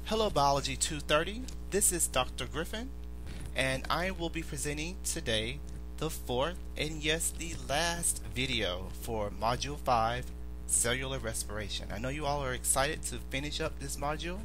Hello Biology 230, this is Dr. Griffin, and I will be presenting today the fourth and yes, the last video for Module 5, Cellular Respiration. I know you all are excited to finish up this module,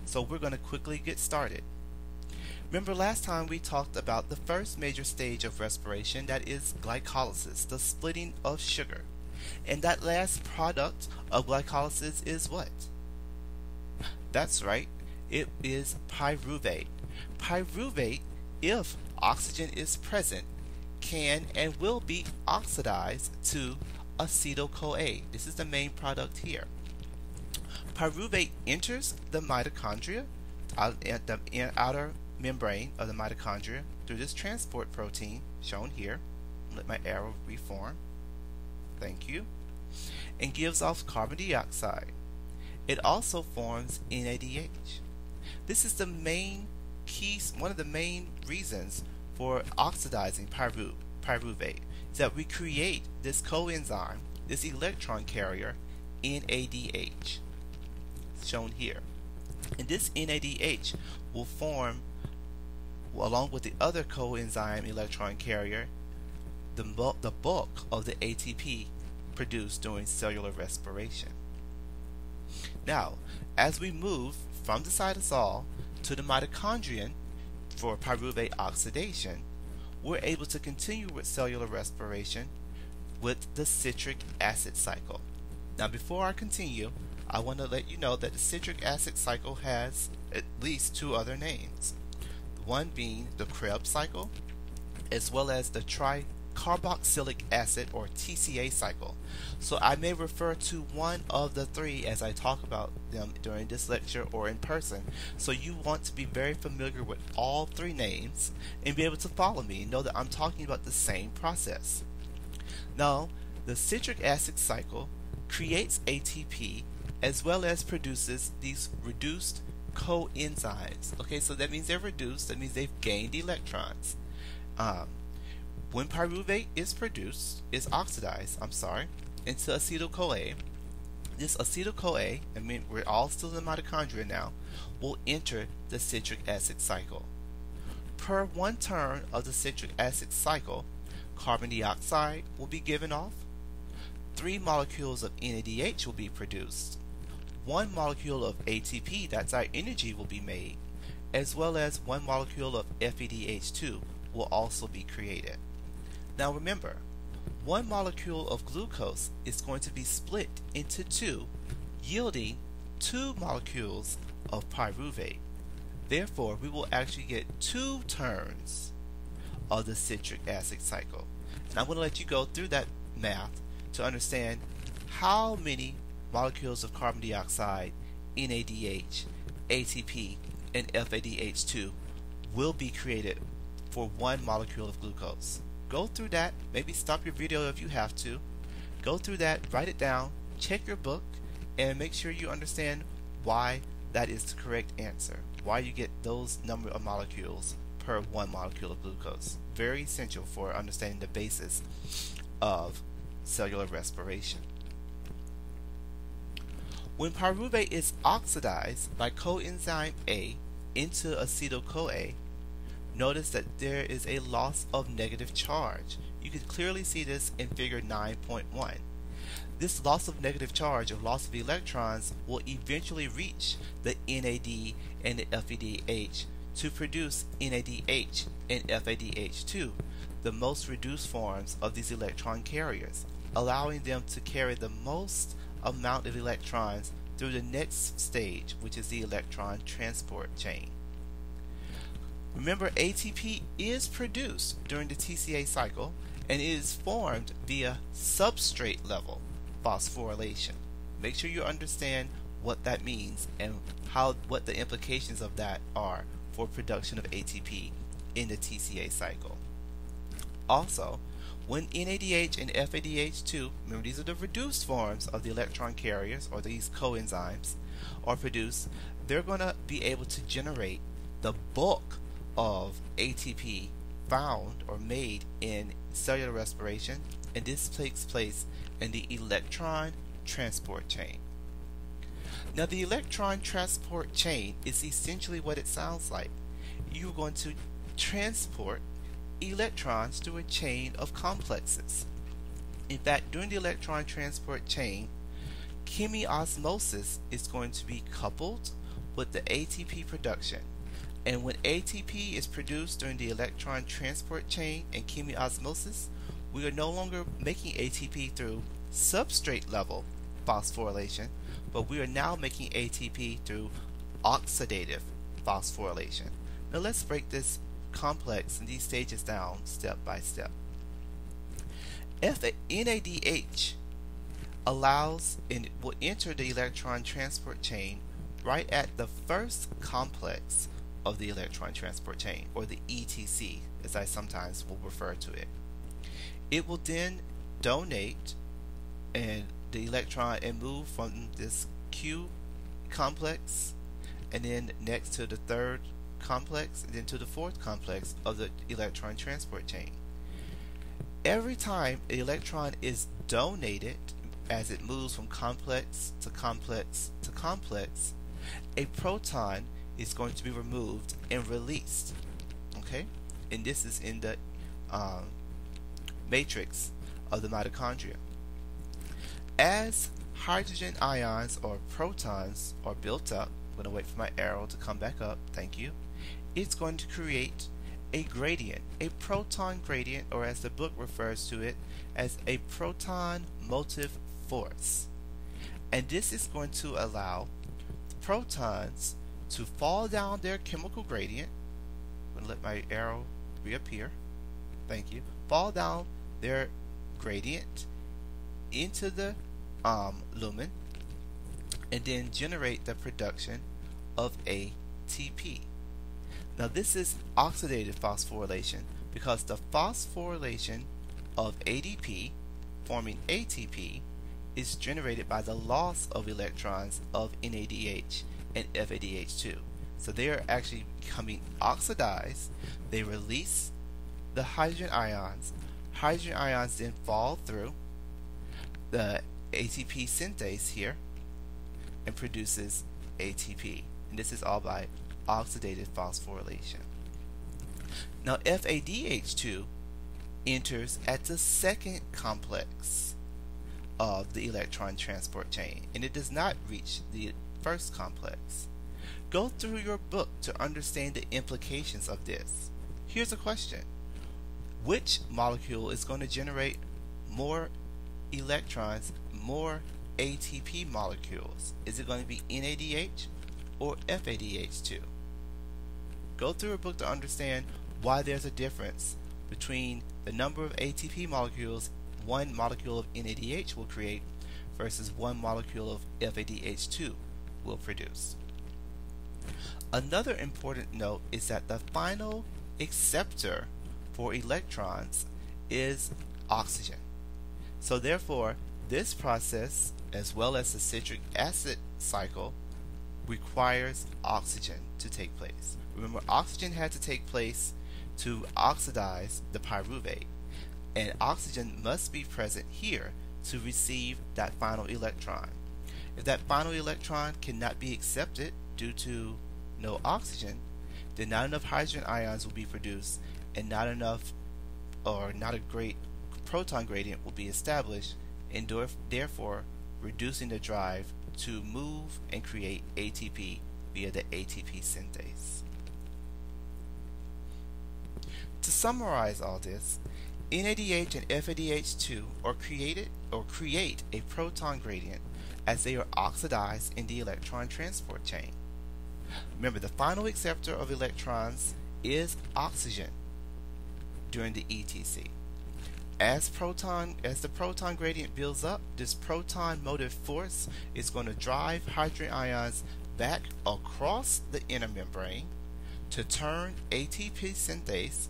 so we're going to quickly get started. Remember last time we talked about the first major stage of respiration, that is glycolysis, the splitting of sugar. And that last product of glycolysis is what? That's right. It is pyruvate. Pyruvate, if oxygen is present, can and will be oxidized to Acetyl CoA. This is the main product here. Pyruvate enters the mitochondria, the outer membrane of the mitochondria, through this transport protein shown here. Let my arrow reform. Thank you. And gives off carbon dioxide. It also forms NADH. This is the main key, one of the main reasons for oxidizing pyruvate, is that we create this coenzyme, this electron carrier, NADH, shown here. And this NADH will form, along with the other coenzyme electron carrier, the bulk of the ATP produced during cellular respiration. Now, as we move from the cytosol to the mitochondrion for pyruvate oxidation, we're able to continue with cellular respiration with the citric acid cycle. Now, before I continue, I want to let you know that the citric acid cycle has at least two other names. One being the Krebs cycle, as well as the Tricarboxylic Acid or TCA cycle. So I may refer to one of the three as I talk about them during this lecture or in person. So you want to be very familiar with all three names and be able to follow me and know that I'm talking about the same process. Now, the citric acid cycle creates ATP as well as produces these reduced coenzymes. Okay, so that means they're reduced, that means they've gained electrons. When pyruvate is oxidized, into acetyl CoA, this acetyl CoA, we're all still in the mitochondria now, will enter the citric acid cycle. Per one turn of the citric acid cycle, carbon dioxide will be given off, 3 molecules of NADH will be produced, 1 molecule of ATP, that's our energy, will be made, as well as 1 molecule of FADH2 will also be created. Now remember, 1 molecule of glucose is going to be split into 2, yielding 2 molecules of pyruvate. Therefore, we will actually get 2 turns of the citric acid cycle. And I'm going to let you go through that math to understand how many molecules of carbon dioxide, NADH, ATP, and FADH2 will be created for 1 molecule of glucose. Go through that, maybe stop your video if you have to. Go through that, write it down, check your book, and make sure you understand why that is the correct answer. Why you get those number of molecules per 1 molecule of glucose. Very essential for understanding the basis of cellular respiration. When pyruvate is oxidized by coenzyme A into acetyl CoA, notice that there is a loss of negative charge. You can clearly see this in figure 9.1. This loss of negative charge, or loss of electrons, will eventually reach the NAD and the FADH to produce NADH and FADH2, the most reduced forms of these electron carriers, allowing them to carry the most amount of electrons through the next stage, which is the electron transport chain. Remember, ATP is produced during the TCA cycle and it is formed via substrate level phosphorylation. Make sure you understand what that means and what the implications of that are for production of ATP in the TCA cycle. Also, when NADH and FADH2, remember these are the reduced forms of the electron carriers or these coenzymes, are produced, they're going to be able to generate the bulk of ATP found or made in cellular respiration, and this takes place in the electron transport chain. Now the electron transport chain is essentially what it sounds like. You're going to transport electrons through a chain of complexes. In fact, during the electron transport chain, chemiosmosis is going to be coupled with the ATP production. And when ATP is produced during the electron transport chain and chemiosmosis, we are no longer making ATP through substrate level phosphorylation, but we are now making ATP through oxidative phosphorylation. Now let's break this complex and these stages down step by step. NADH allows and will enter the electron transport chain right at the first complex of the electron transport chain, or the ETC as I sometimes will refer to it. It will then donate and the electron and move from this Q complex and then next to the third complex and then to the fourth complex of the electron transport chain. Every time an electron is donated as it moves from complex to complex to complex, a proton is going to be removed and released. Okay, and this is in the matrix of the mitochondria. As hydrogen ions or protons are built up, I'm going to wait for my arrow to come back up, thank you, it's going to create a gradient, a proton gradient, or as the book refers to it, as a proton motive force. And this is going to allow protons to fall down their chemical gradient. I'm going to let my arrow reappear, thank you, fall down their gradient into the lumen and then generate the production of ATP. Now this is oxidative phosphorylation because the phosphorylation of ADP forming ATP is generated by the loss of electrons of NADH and FADH2. So they are actually becoming oxidized. They release the hydrogen ions. Hydrogen ions then fall through the ATP synthase here and produces ATP. And this is all by oxidative phosphorylation. Now FADH2 enters at the second complex of the electron transport chain, and it does not reach the first complex. Go through your book to understand the implications of this. Here's a question. Which molecule is going to generate more electrons, more ATP molecules? Is it going to be NADH or FADH2? Go through a book to understand why there's a difference between the number of ATP molecules one molecule of NADH will create versus one molecule of FADH2 will produce. Another important note is that the final acceptor for electrons is oxygen. So therefore, this process, as well as the citric acid cycle, requires oxygen to take place. Remember, oxygen had to take place to oxidize the pyruvate, and oxygen must be present here to receive that final electron. If that final electron cannot be accepted due to no oxygen, then not enough hydrogen ions will be produced, and not enough, or not a great proton gradient will be established, and therefore reducing the drive to move and create ATP via the ATP synthase. To summarize all this, NADH and FADH2 create a proton gradient as they are oxidized in the electron transport chain. Remember, the final acceptor of electrons is oxygen during the ETC. As the proton gradient builds up, this proton motive force is going to drive hydrogen ions back across the inner membrane to turn ATP synthase.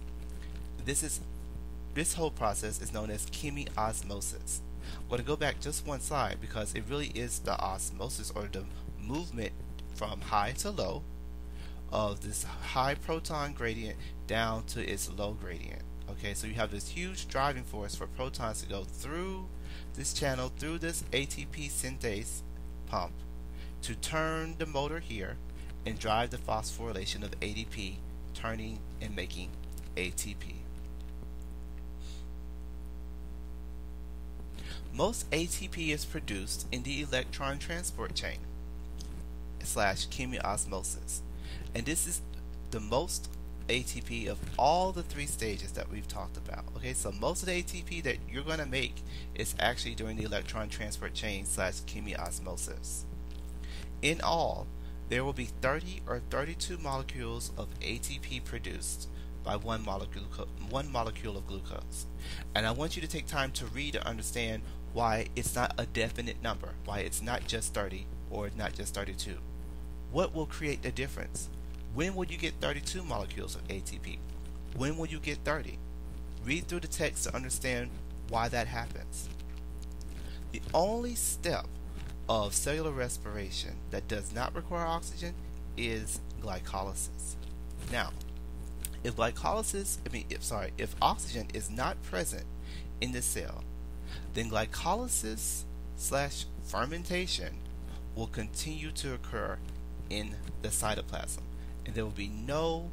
This whole process is known as chemiosmosis. I'm going to go back just one slide because it really is the osmosis, or the movement from high to low of this high proton gradient down to its low gradient. Okay, so you have this huge driving force for protons to go through this channel, through this ATP synthase pump, to turn the motor here and drive the phosphorylation of ADP, turning and making ATP. Most ATP is produced in the electron transport chain / chemiosmosis, and this is the most ATP of all the three stages that we've talked about. Okay, so most of the ATP that you're going to make is actually during the electron transport chain / chemiosmosis. In all, there will be 30 or 32 molecules of ATP produced by one molecule of glucose. And I want you to take time to read to understand why it's not a definite number, why it's not just 30 or not just 32. What will create the difference? When will you get 32 molecules of ATP? When will you get 30? Read through the text to understand why that happens. The only step of cellular respiration that does not require oxygen is glycolysis. Now, if oxygen is not present in the cell, then glycolysis / fermentation will continue to occur in the cytoplasm, and there will be no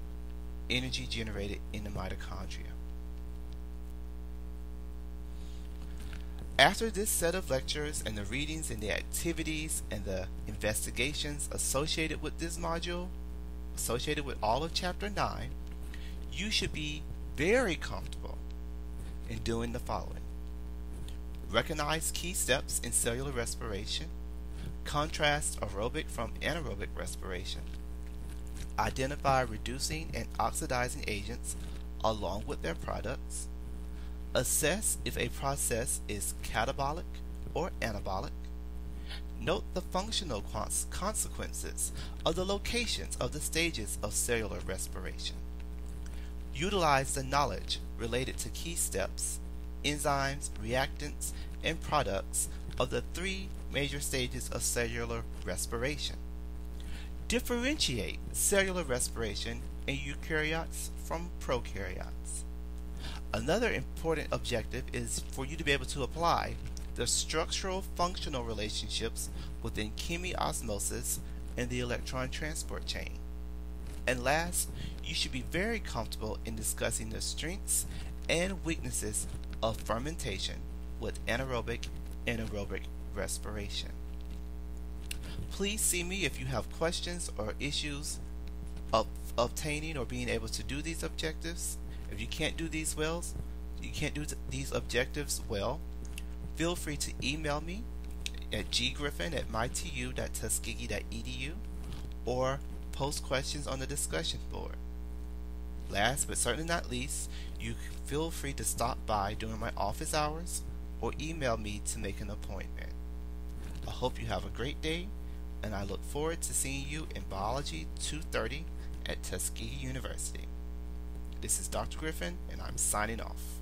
energy generated in the mitochondria. After this set of lectures and the readings and the activities and the investigations associated with this module, associated with all of Chapter 9, you should be very comfortable in doing the following. Recognize key steps in cellular respiration. Contrast aerobic from anaerobic respiration. Identify reducing and oxidizing agents along with their products. Assess if a process is catabolic or anabolic. Note the functional consequences of the locations of the stages of cellular respiration. Utilize the knowledge related to key steps, enzymes, reactants, and products of the three major stages of cellular respiration. Differentiate cellular respiration in eukaryotes from prokaryotes. Another important objective is for you to be able to apply the structural functional relationships within chemiosmosis and the electron transport chain. And last, you should be very comfortable in discussing the strengths and weaknesses of fermentation with anaerobic and aerobic respiration. Please see me if you have questions or issues of obtaining or being able to do these objectives. If you can't do these these objectives well, feel free to email me at ggriffin@mytu.tuskegee.edu or post questions on the discussion board. Last but certainly not least, you feel free to stop by during my office hours or email me to make an appointment. I hope you have a great day, and I look forward to seeing you in Biology 230 at Tuskegee University. This is Dr. Griffin, and I'm signing off.